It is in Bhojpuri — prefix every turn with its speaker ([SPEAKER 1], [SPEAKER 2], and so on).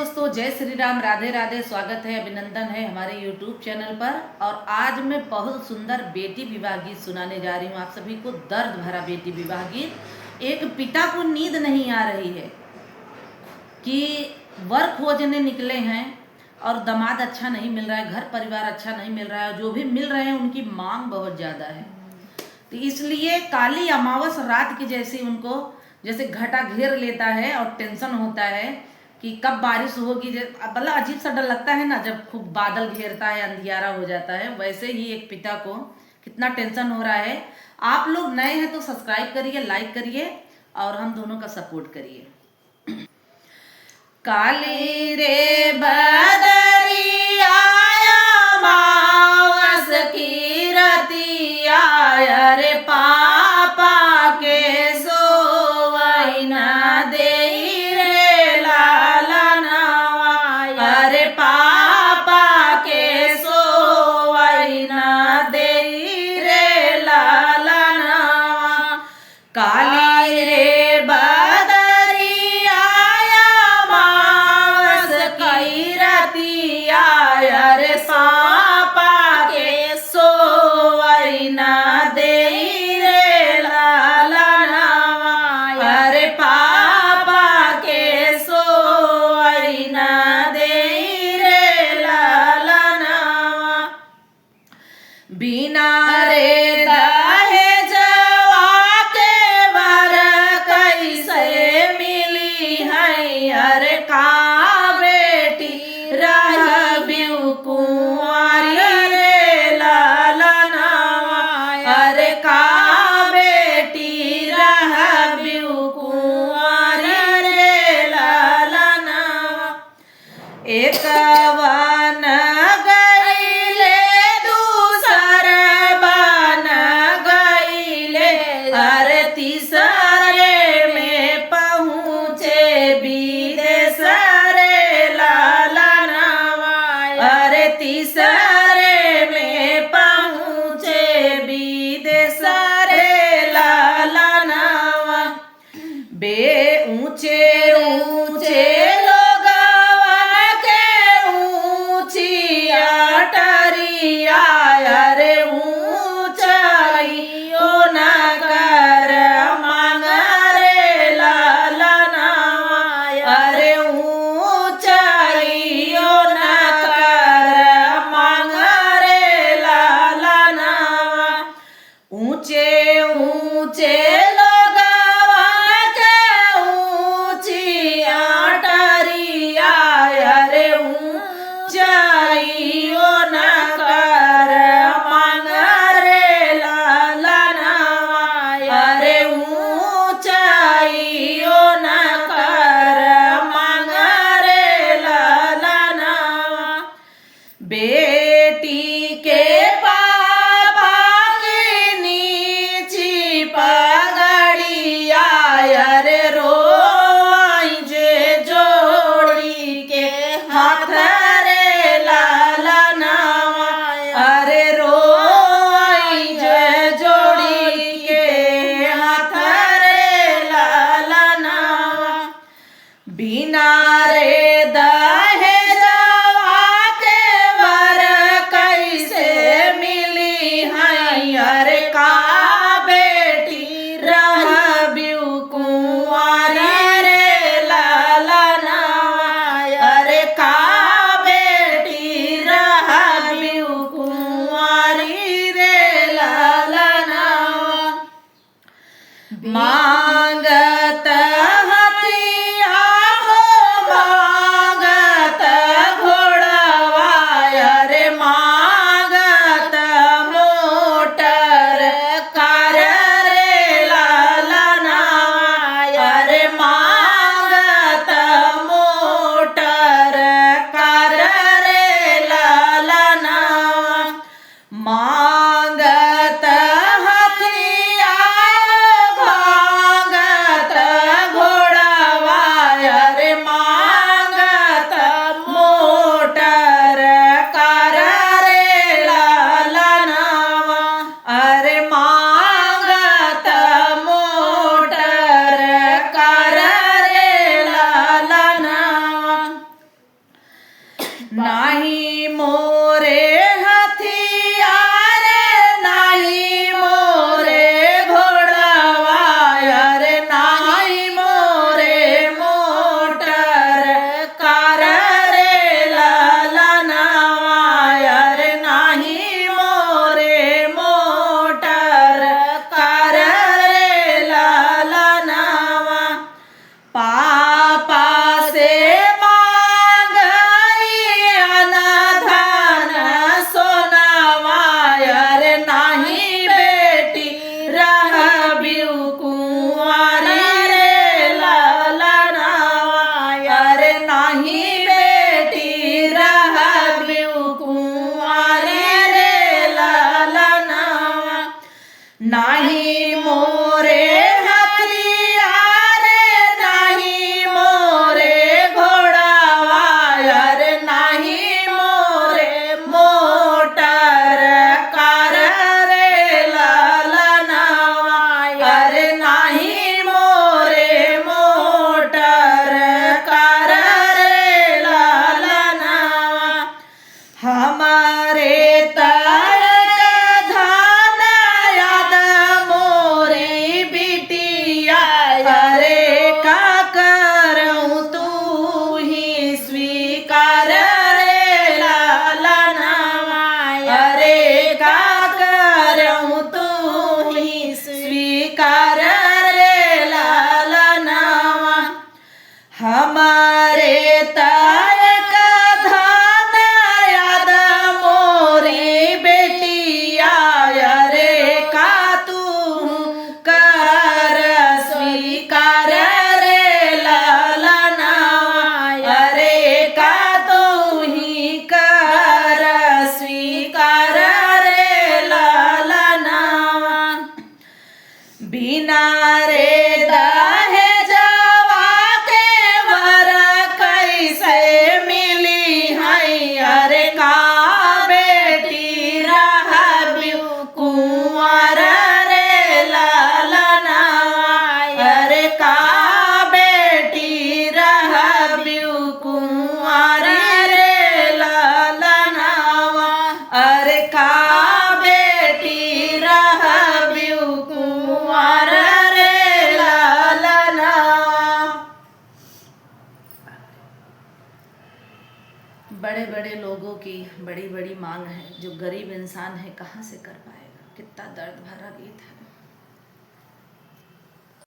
[SPEAKER 1] दोस्तों, जय श्री राम, राधे राधे। स्वागत है, अभिनंदन है हमारे YouTube चैनल पर। और आज मैं बहुत सुंदर बेटी विवाह गीत सुनाने जा रही हूँ आप सभी को। दर्द भरा बेटी विवाह गीत। एक पिता को नींद नहीं आ रही है कि वर खोजने निकले हैं और दामाद अच्छा नहीं मिल रहा है, घर परिवार अच्छा नहीं मिल रहा है, जो भी मिल रहे हैं उनकी मांग बहुत ज़्यादा है। तो इसलिए काली अमावस रात की जैसी उनको जैसे घटा घेर लेता है और टेंशन होता है कि कब बारिश होगी। मतलब अजीब सा डर लगता है ना, जब खूब बादल घेरता है, अंधियारा हो जाता है। वैसे ही एक पिता को कितना टेंशन हो रहा है। आप लोग नए हैं तो सब्सक्राइब करिए, लाइक करिए और हम दोनों का सपोर्ट करिए। काली रे बदरी आया मावस की रती आया रे, पापा के सोवई न देई रे लाला नवा। अरे पापा के सोवई न देई रे लाला नवा। काली रे पापा के सोवई न देई रे लाला नवा। अरे पापा के सोवई न देई रे लाला नवा। बिना रे दहेजवा के वर कैसे मिली है। अरे का बेटी रह कुंवारी रे लाला नवा। अरे का बेटी रह कुंवारी रे लाला नवा। एक वन गईले दूसर बन गईले, अरे तीसरे में पहुँचे विदेश रे लाला नवा। अरे तीसरे में पहुँचे विदेश रे लाला नवा। बे ऊंचे ऊंचे लोगवा के नाही मोरे हथियार नाही मोरे घोड़वा अरे नाही मोरे मोटर कार रे ललनवा अरे नाही मोरे मोटर कार रे ललनवा पापा से नाही मोरे हथियार नाही मोरे घोड़वा अरे नाही मोरे मोटर कार रे ललनवा अरे नाही मोरे मोटर कार रे ललनवा हमारे हमारे तायक धान याद मोरी बेटिया अरे का तू कर स्वीकार रे ललनवा अरे का तू ही कर स्वीकार रे ललनवा बिना रे बड़े बड़े लोगों की बड़ी बड़ी मांग है, जो गरीब इंसान है कहाँ से कर पाएगा। कितना दर्द भरा गीत है।